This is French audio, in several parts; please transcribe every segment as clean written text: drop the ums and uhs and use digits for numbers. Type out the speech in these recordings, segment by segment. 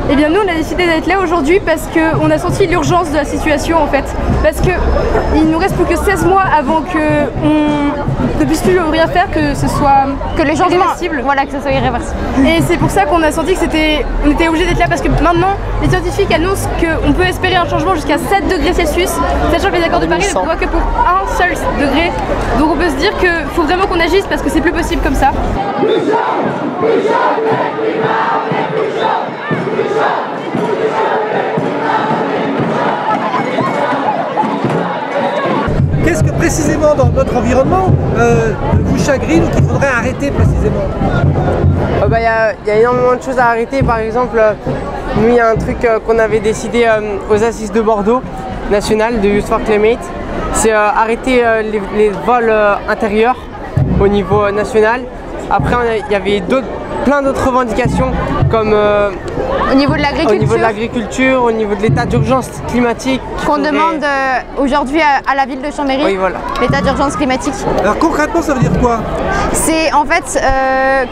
Eh bien nous on a décidé d'être là aujourd'hui parce qu'on a senti l'urgence de la situation en fait. Parce qu'il nous reste plus que 16 mois avant qu'on ne puisse plus rien faire, que ce soit le changement, irréversible. Voilà, que ce soit irréversible. Et c'est pour ça qu'on a senti que on était obligé d'être là parce que maintenant les scientifiques annoncent qu'on peut espérer un changement jusqu'à 7 degrés Celsius, sachant que les accords de Paris ne prévoient que pour un seul degré. Donc on peut se dire qu'il faut vraiment qu'on agisse parce que c'est plus possible comme ça. Qu'est-ce que précisément dans notre environnement vous chagrine ou qu'il faudrait arrêter précisément? Y a énormément de choses à arrêter. Par exemple, nous il y a un truc qu'on avait décidé aux assises de Bordeaux nationales de Youth for Climate, c'est arrêter les vols intérieurs au niveau national. Après il y avait plein d'autres revendications comme au niveau de l'agriculture, au niveau de l'état d'urgence climatique. Qu'on demande aujourd'hui à la ville de Chambéry, oui, voilà. L'état d'urgence climatique. Alors concrètement ça veut dire quoi? C'est en fait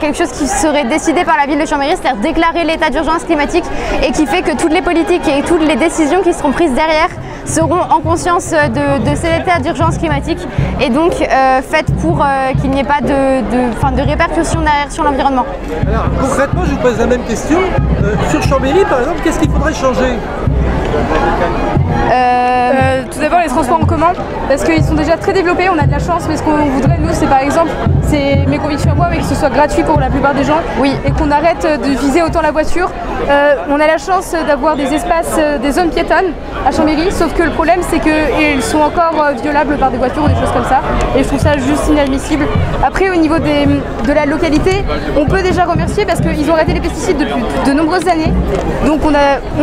quelque chose qui serait décidé par la ville de Chambéry, c'est-à-dire déclarer l'état d'urgence climatique et qui fait que toutes les politiques et toutes les décisions qui seront prises derrière seront en conscience de cet état d'urgence climatique et donc faites pour qu'il n'y ait pas de répercussions derrière sur l'environnement. Alors concrètement je vous pose la même question, sur Chambéry par exemple, qu'est-ce qu'il faudrait changer? Tout d'abord les transports en commun, parce qu'ils sont déjà très développés, on a de la chance, mais ce qu'on voudrait nous c'est par exemple, c'est mes convictions à moi, mais que ce soit gratuit pour la plupart des gens, oui. Et qu'on arrête de viser autant la voiture. On a la chance d'avoir des espaces, des zones piétonnes à Chambéry, sauf que le problème c'est qu'ils sont encore violables par des voitures ou des choses comme ça, et je trouve ça juste inadmissible. Après au niveau de la localité, on peut déjà remercier parce qu'ils ont arrêté les pesticides depuis de nombreuses années, donc on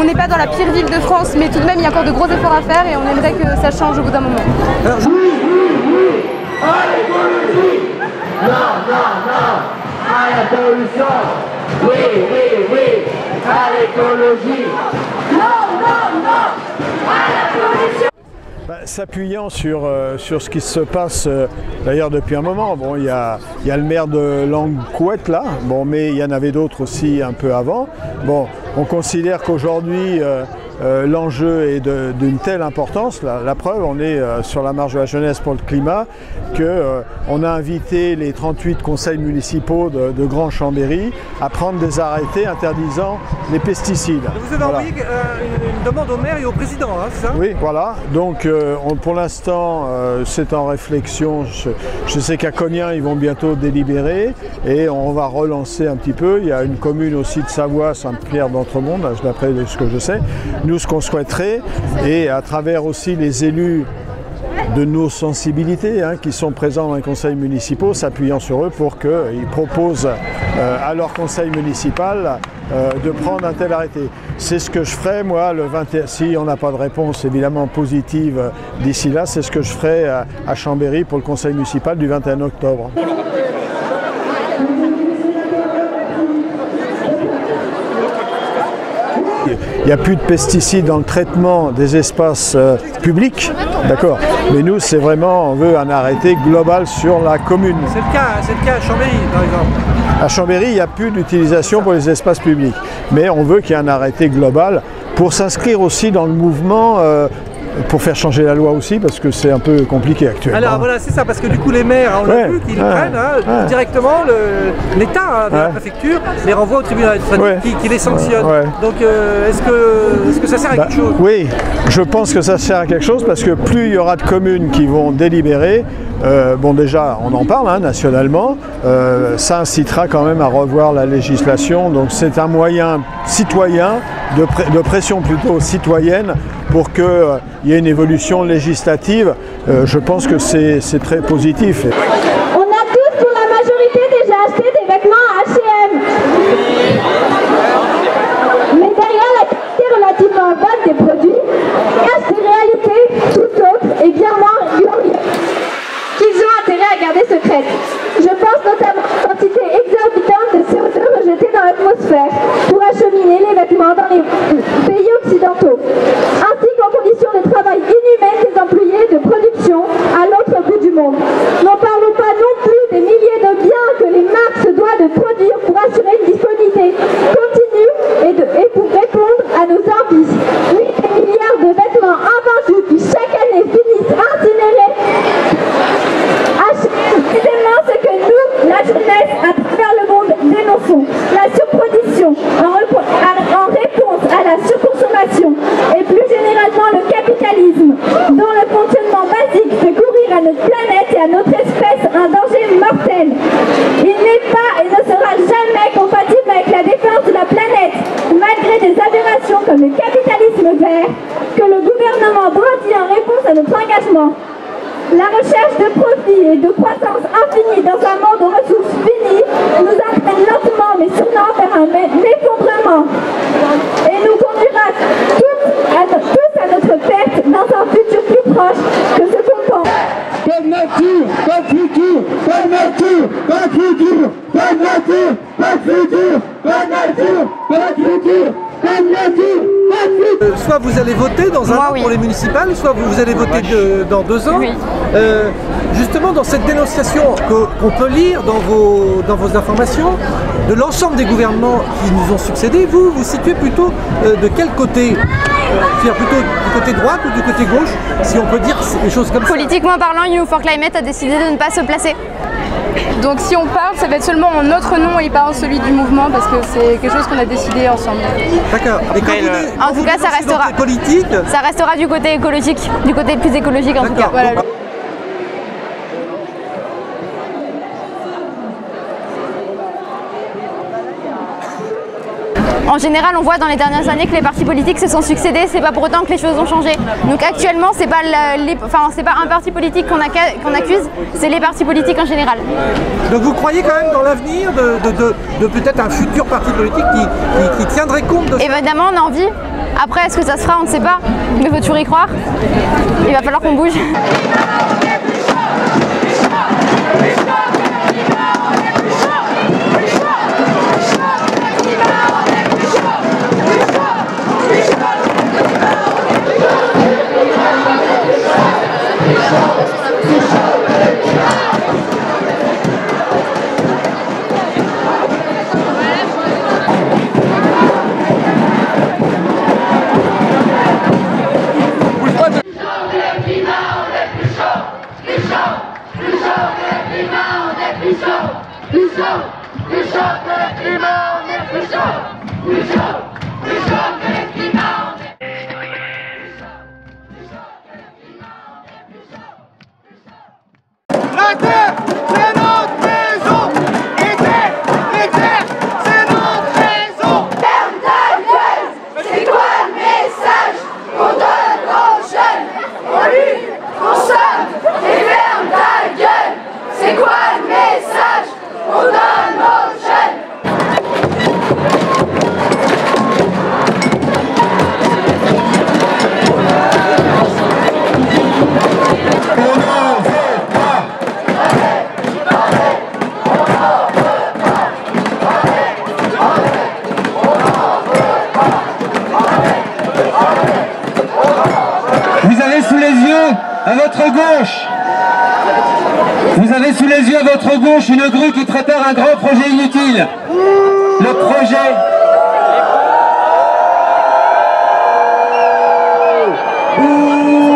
n'est pas dans la pire ville de France, mais tout de même il y a encore de gros efforts à faire et on aimerait que ça change au bout d'un moment. Alors, oui, à l'écologie. Non, à la pollution. Oui, à l'écologie. Non, à la pollution. S'appuyant sur ce qui se passe d'ailleurs depuis un moment, bon, il y a le maire de Languecouette là, bon, mais il y en avait d'autres aussi un peu avant. Bon, on considère qu'aujourd'hui l'enjeu est d'une telle importance, la preuve, on est sur la marche de la jeunesse pour le climat, qu'on a invité les 38 conseils municipaux de Grand Chambéry à prendre des arrêtés interdisant les pesticides. Vous avez envoyé une demande au maire et au président, hein, c'est ça? Oui, voilà. Donc pour l'instant, c'est en réflexion. Je sais qu'à Cognin, ils vont bientôt délibérer et on va relancer un petit peu. Il y a une commune aussi de Savoie, Sainte-Pierre d'Entremonde, d'après ce que je sais. Nous, ce qu'on souhaiterait, et à travers aussi les élus de nos sensibilités qui sont présents dans les conseils municipaux, s'appuyant sur eux pour qu'ils proposent à leur conseil municipal de prendre un tel arrêté. C'est ce que je ferai, moi, le 21, si on n'a pas de réponse évidemment positive d'ici là, c'est ce que je ferai à Chambéry pour le conseil municipal du 21 octobre. Il n'y a plus de pesticides dans le traitement des espaces publics, d'accord. Mais nous, c'est vraiment, on veut un arrêté global sur la commune. C'est le cas à Chambéry, par exemple. À Chambéry, il n'y a plus d'utilisation pour les espaces publics. Mais on veut qu'il y ait un arrêté global pour s'inscrire aussi dans le mouvement pour faire changer la loi aussi, parce que c'est un peu compliqué actuellement. Alors voilà, c'est ça, parce que du coup les maires, on l'a vu, qu'ils prennent directement l'État, la préfecture, les renvoie au tribunal administratif qui les sanctionne. Donc est-ce que ça sert à quelque chose? Oui, je pense que ça sert à quelque chose, parce que plus il y aura de communes qui vont délibérer, bon déjà on en parle nationalement, ça incitera quand même à revoir la législation, donc c'est un moyen citoyen, de pression plutôt citoyenne, pour qu'il y ait une évolution législative. Je pense que c'est très positif. On a tous, pour la majorité, déjà acheté des vêtements à H&M. Mais derrière la qualité relativement bonne des produits, cache des réalités tout autres et bien moins glorieuses, qu'ils ont intérêt à garder secrètes. Je pense notamment à la quantité exorbitante de CO2 rejetée dans l'atmosphère pour acheminer les vêtements dans les pays occidentaux, ainsi qu'aux conditions de travail inhumaines des employés de production à l'autre bout du monde. N'en parlons pas non plus des milliers de biens que les marques se doivent de produire pour assurer une disponibilité continue et pour répondre à nos envies. Oui, des milliards de vêtements invendus qui chaque année finissent incinérés. Précisément ce que nous, la jeunesse, à travers le monde, dénonçons. La surproduction en réponse à la surconsommation et plus généralement le capitalisme, dont le fonctionnement basique fait courir à notre planète et à notre espèce un danger mortel. Il n'est pas et ne sera jamais compatible avec la défense de la planète, malgré des aberrations comme le capitalisme vert que le gouvernement brandit en réponse à notre engagement. La recherche de profit et de croissance infinie dans un monde aux ressources finies nous entraîne lentement mais sûrement vers un effondrement et nous conduira tous à notre perte dans un futur plus proche que ce qu'on pense. Pas de nature, pas de futur, pas de nature, pas de futur, pas de nature, pas de futur, pas de nature, pas de futur, pas de nature, pas de futur. Soit vous allez voter dans un an pour les municipales, soit vous allez voter dans 2 ans. Justement, dans cette dénonciation qu'on peut lire dans vos informations de l'ensemble des gouvernements qui nous ont succédé, vous vous situez plutôt de quel côté? C'est-à-dire plutôt du côté droite ou du côté gauche, si on peut dire des choses comme ça? Politiquement parlant, Youth for Climate a décidé de ne pas se placer. Donc si on parle, ça va être seulement en notre nom et pas en celui du mouvement, parce que c'est quelque chose qu'on a décidé ensemble. D'accord. En tout cas, ça restera du côté écologique, du côté plus écologique en tout cas. Voilà. En général, on voit dans les dernières années que les partis politiques se sont succédés, c'est pas pour autant que les choses ont changé. Donc actuellement, c'est pas un parti politique qu'on accuse, c'est les partis politiques en général. Donc vous croyez quand même dans l'avenir de peut-être un futur parti politique qui tiendrait compte de ça? Évidemment, on a envie. Après, est-ce que ça se fera? On ne sait pas. Mais il faut toujours y croire. Il va falloir qu'on bouge. La terre, c'est notre maison. Et terre, c'est notre maison. Ferme ta gueule, c'est quoi le message qu'on donne aux jeunes? On lutte, consomme et ferme ta gueule. C'est quoi le message qu'on donne aux jeunes? À votre gauche, vous avez sous les yeux à votre gauche une grue qui prépare un grand projet inutile. Le projet... Ouh.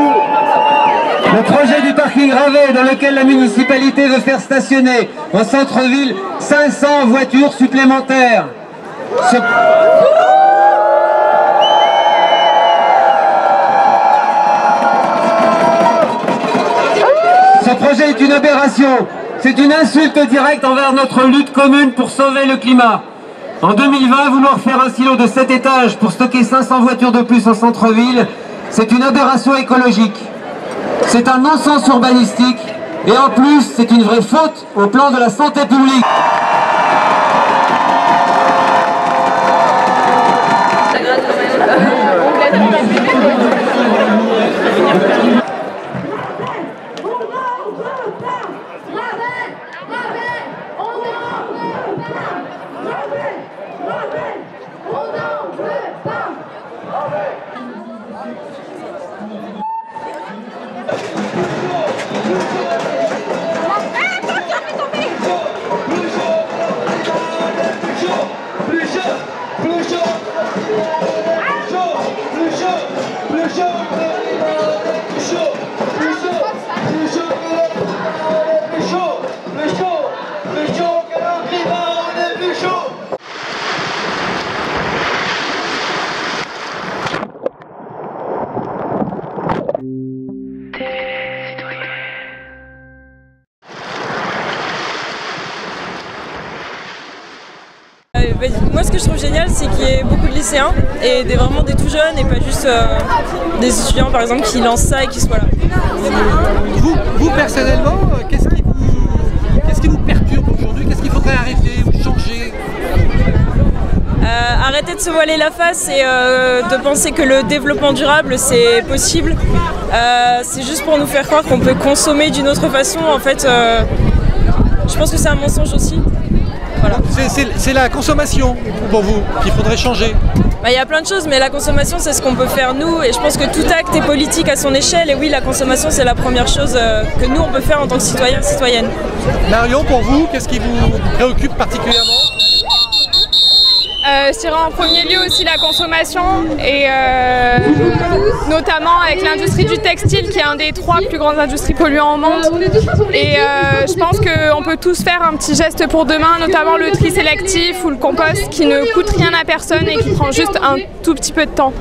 parking gravé dans lequel la municipalité veut faire stationner en centre-ville 500 voitures supplémentaires. Ce projet est une aberration. C'est une insulte directe envers notre lutte commune pour sauver le climat. En 2020, vouloir faire un silo de 7 étages pour stocker 500 voitures de plus en centre-ville, c'est une aberration écologique. C'est un non-sens urbanistique et en plus, c'est une vraie faute au plan de la santé publique. Moi, ce que je trouve génial, c'est qu'il y ait beaucoup de lycéens et vraiment des tout jeunes et pas juste des étudiants, par exemple, qui lancent ça et qui soient là. Vous personnellement, qu'est-ce qui vous perturbe aujourd'hui? Qu'est-ce qu'il faudrait arrêter ou changer? Arrêter de se voiler la face et de penser que le développement durable, c'est possible. C'est juste pour nous faire croire qu'on peut consommer d'une autre façon. En fait, je pense que c'est un mensonge aussi. Voilà. C'est la consommation pour vous qu'il faudrait changer. Il y a plein de choses, mais la consommation, c'est ce qu'on peut faire nous. Et je pense que tout acte est politique à son échelle. Et oui, la consommation, c'est la première chose que nous, on peut faire en tant que citoyens et citoyennes. Marion, pour vous, qu'est-ce qui vous préoccupe particulièrement? Je dirais en premier lieu aussi la consommation et notamment avec l'industrie du textile qui est un des 3 plus grandes industries polluantes au monde. Et je pense qu'on peut tous faire un petit geste pour demain, notamment le tri sélectif ou le compost qui ne coûte rien à personne et qui prend juste un tout petit peu de temps.